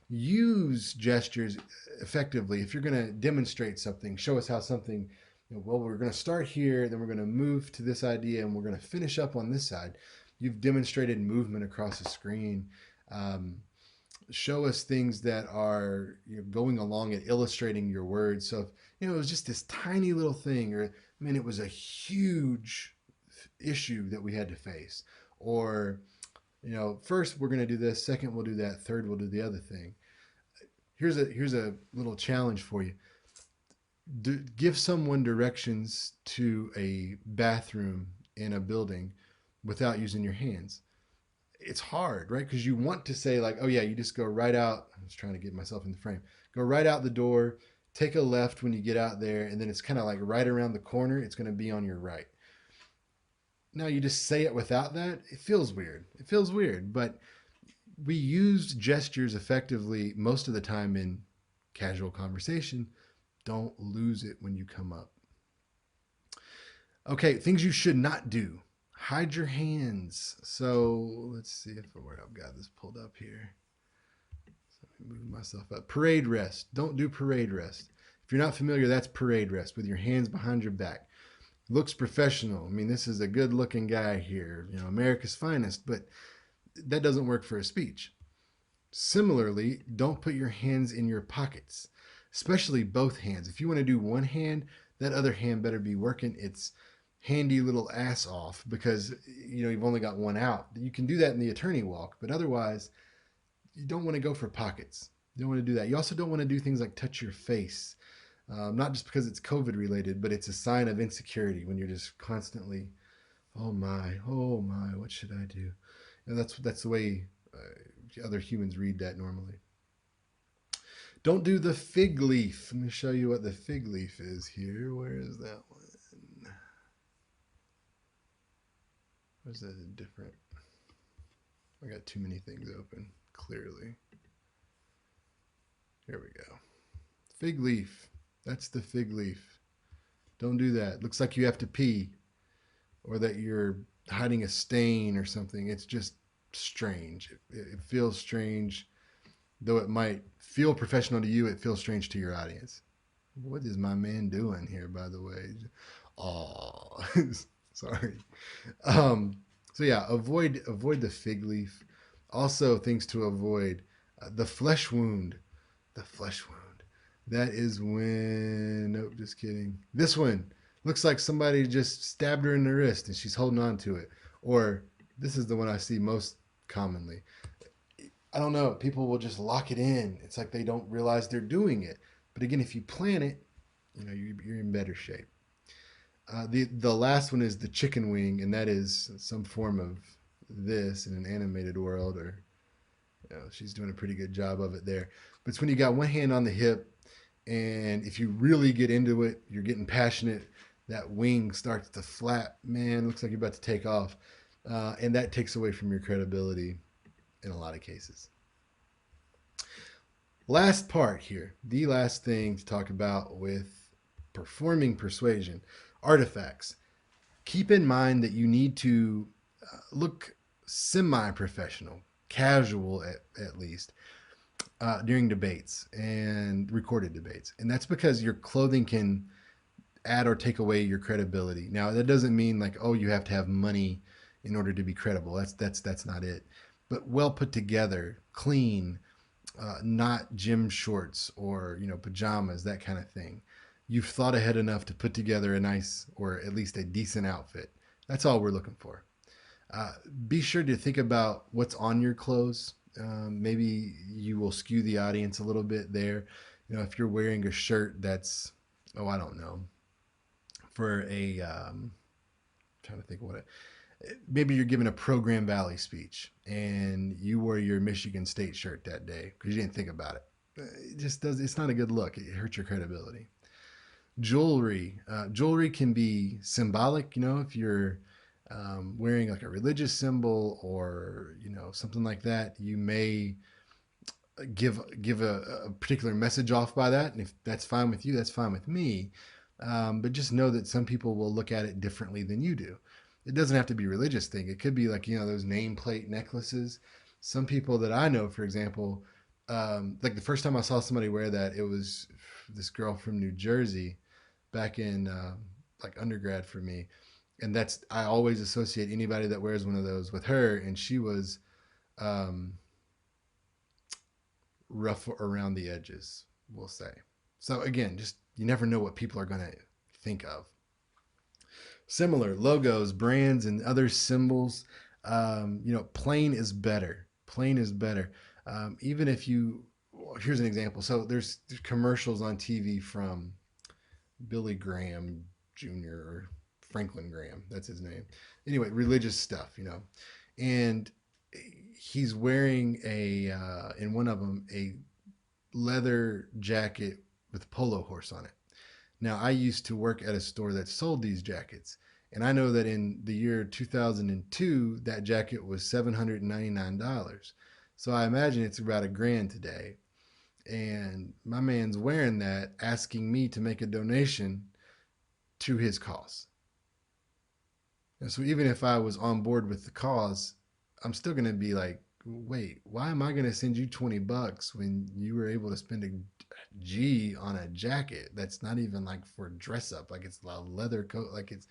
Use gestures effectively. If you're going to demonstrate something, show us how something, well, we're going to start here, then we're going to move to this idea, and we're going to finish up on this side. You've demonstrated movement across the screen. Show us things that are going along and illustrating your words. So if, it was just this tiny little thing, or it was a huge issue that we had to face, or first we're going to do this, second we'll do that, third we'll do the other thing. Here's a little challenge for you. Give someone directions to a bathroom in a building without using your hands. It's hard, right? Because you want to say like, oh yeah, you just go right out. I was trying to get myself in the frame. Go right out the door, take a left when you get out there, and then it's kind of like right around the corner. It's going to be on your right. Now you just say it without that. It feels weird. It feels weird, but we used gestures effectively most of the time in casual conversation. Don't lose it when you come up. Okay, things you should not do. Hide your hands. So let's see where I've got this pulled up here. So let me move myself up. Parade rest. Don't do parade rest. If you're not familiar, that's parade rest with your hands behind your back. Looks professional. This is a good looking guy here, America's finest, but that doesn't work for a speech. Similarly, don't put your hands in your pockets, especially both hands. If you want to do one hand, that other hand better be working its handy little ass off, because you've only got one out. You can do that in the attorney walk, but otherwise you don't want to go for pockets. You don't want to do that. You also don't want to do things like touch your face. Not just because it's COVID related, but it's a sign of insecurity when you're just constantly, oh my, what should I do? That's the way other humans read that normally. Don't do the fig leaf. Let me show you what the fig leaf is here. Where is that one? Where's that different? I got too many things open, clearly. Here we go. Fig leaf. That's the fig leaf. Don't do that. Looks like you have to pee, or that you're hiding a stain or something. It's just strange. It feels strange. Though it might feel professional to you, it feels strange to your audience. What is my man doing here, by the way? Oh, sorry. So yeah, avoid the fig leaf. Also, things to avoid: the flesh wound. The flesh wound. That is when. Nope, just kidding. This one looks like somebody just stabbed her in the wrist and she's holding on to it. Or this is the one I see most commonly. I don't know. People will just lock it in. It's like they don't realize they're doing it. But again, if you plan it, you're in better shape. The last one is the chicken wing, and that is some form of this in an animated world, or she's doing a pretty good job of it there. But it's when you got one hand on the hip, and if you really get into it, you're getting passionate. That wing starts to flap. Man, looks like you're about to take off, and that takes away from your credibility in a lot of cases. Last part here, the last thing to talk about with performing persuasion artifacts. Keep in mind that you need to look semi professional, casual at least, during debates and recorded debates. And that's because your clothing can add or take away your credibility. Now, that doesn't mean like, oh, you have to have money in order to be credible. That's not it. But well put together, clean, not gym shorts or pajamas, that kind of thing. You've thought ahead enough to put together a nice or at least a decent outfit. That's all we're looking for. Uh, be sure to think about what's on your clothes. Maybe you will skew the audience a little bit there. If you're wearing a shirt that's, oh, I don't know, for a, trying to think what it, maybe you're giving a Program Valley speech and you wore your Michigan State shirt that day because you didn't think about it. It just does. It's not a good look. It hurts your credibility. Jewelry can be symbolic. If you're wearing like a religious symbol or something like that, you may give a particular message off by that. And if that's fine with you, that's fine with me. But just know that some people will look at it differently than you do. It doesn't have to be a religious thing. It could be like those nameplate necklaces. Some people that I know, for example, like the first time I saw somebody wear that, it was this girl from New Jersey back in like undergrad for me, and that's I always associate anybody that wears one of those with her, and she was um, rough around the edges, we'll say. So again, just you never know what people are going to think of. Similar logos, brands, and other symbols. Plain is better. Plain is better. Even if you, well, here's an example. So there's commercials on TV from Billy Graham Jr. or Franklin Graham. That's his name. Anyway, religious stuff. And he's wearing in one of them a leather jacket with a polo horse on it. Now, I used to work at a store that sold these jackets, and I know that in the year 2002, that jacket was $799. So I imagine it's about a grand today. And my man's wearing that, asking me to make a donation to his cause. And so even if I was on board with the cause, I'm still going to be like, wait, why am I going to send you $20 when you were able to spend a G on a jacket that's not even like for dress up? Like it's a leather coat. Like it's,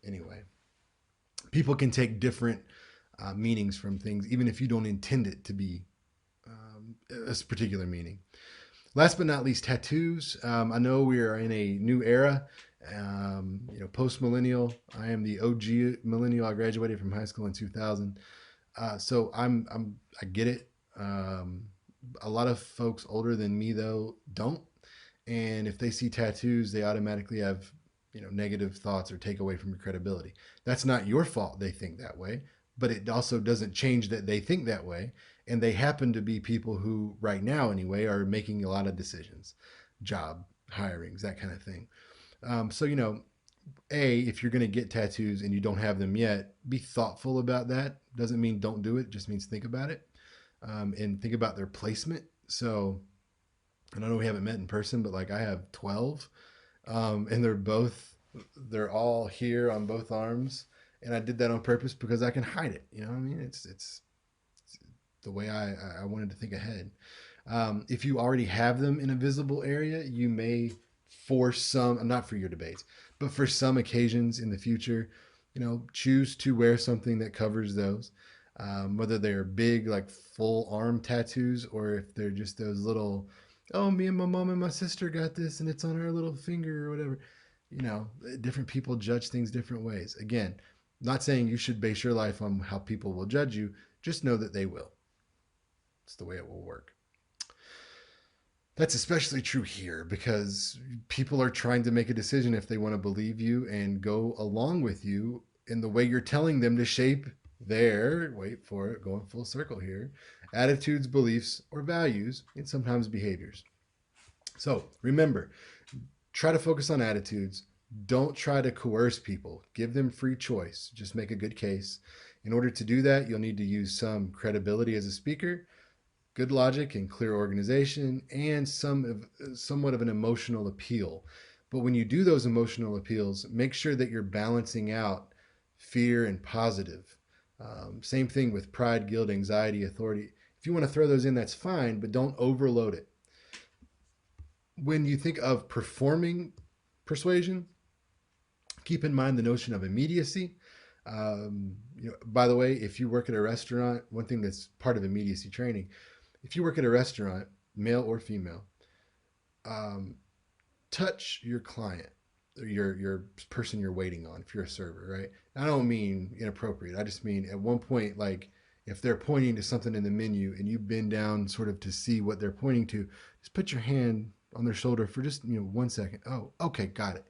anyway, people can take different meanings from things, even if you don't intend it to be a particular meaning. Last but not least, tattoos. I know we are in a new era. Post millennial. I am the OG millennial. I graduated from high school in 2000. So I get it. A lot of folks older than me though don't, and if they see tattoos, they automatically have negative thoughts or take away from your credibility. That's not your fault. They think that way, but it also doesn't change that they think that way, and they happen to be people who, right now anyway, are making a lot of decisions, job hirings, that kind of thing. So if you're going to get tattoos and you don't have them yet, be thoughtful about that. Doesn't mean don't do it, just means think about it, and think about their placement. So, and I know we haven't met in person, but like I have 12, and they're all here on both arms. And I did that on purpose because I can hide it. You know what I mean? It's the way I wanted to think ahead. If you already have them in a visible area, you may, for some, not for your debates, but for some occasions in the future, choose to wear something that covers those. Whether they're big, like full arm tattoos, or if they're just those little Oh, me and my mom and my sister got this and it's on our little finger or whatever. Different people judge things different ways. Again, not saying you should base your life on how people will judge you, just know that they will. It's the way it will work. That's especially true here because people are trying to make a decision if they want to believe you and go along with you in the way you're telling them to shape their, wait for it, going full circle here, attitudes, beliefs, or values, and sometimes behaviors. So remember, try to focus on attitudes. Don't try to coerce people. Give them free choice. Just make a good case. In order to do that, you'll need to use some credibility as a speaker, good logic and clear organization, and somewhat of an emotional appeal. But when you do those emotional appeals, make sure that you're balancing out fear and positive. Same thing with pride, guilt, anxiety, authority. If you want to throw those in, that's fine, but don't overload it. When you think of performing persuasion, keep in mind the notion of immediacy. By the way, if you work at a restaurant, one thing that's part of immediacy training, if you work at a restaurant, male or female, um, touch your client, your person you're waiting on. If you're a server, right? I don't mean inappropriate. I just mean at one point, like if they're pointing to something in the menu and you bend down sort of to see what they're pointing to, just put your hand on their shoulder for just 1 second. Oh, okay, got it.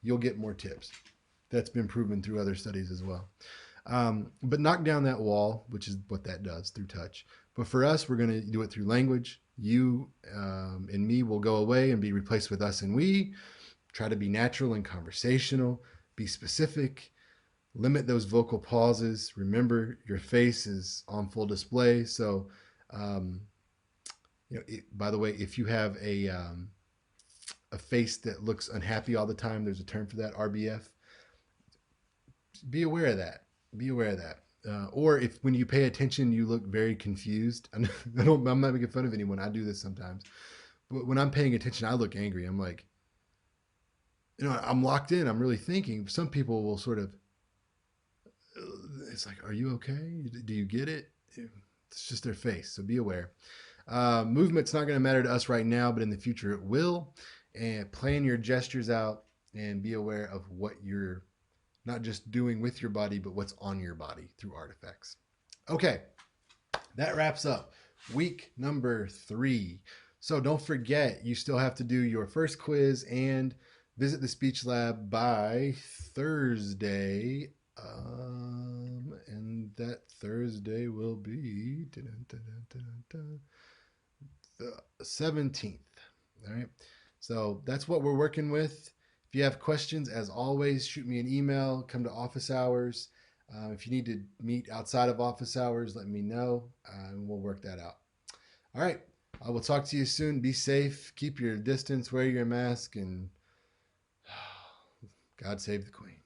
You'll get more tips. That's been proven through other studies as well. But knock down that wall, which is what that does through touch. But for us, we're going to do it through language. You and me will go away and be replaced with us and we. Try to be natural and conversational. Be specific. Limit those vocal pauses. Remember, your face is on full display. So, um, by the way, if you have a face that looks unhappy all the time, there's a term for that, RBF. Be aware of that. Be aware of that. Or if when you pay attention you look very confused. I'm not making fun of anyone. I do this sometimes. But when I'm paying attention, I look angry. I'm like, I'm locked in. I'm really thinking. Some people will sort of. It's like, are you okay? Do you get it? It's just their face. So be aware. Movement's not going to matter to us right now, but in the future it will. And plan your gestures out and be aware of what you're not just doing with your body, but what's on your body through artifacts. Okay, that wraps up week number 3. So don't forget, you still have to do your first quiz and visit the speech lab by Thursday. And that Thursday will be the 17th. All right. So that's what we're working with. If you have questions, as always, shoot me an email, come to office hours. If you need to meet outside of office hours, let me know and we'll work that out. All right. I will talk to you soon. Be safe, keep your distance, wear your mask, and God save the Queen.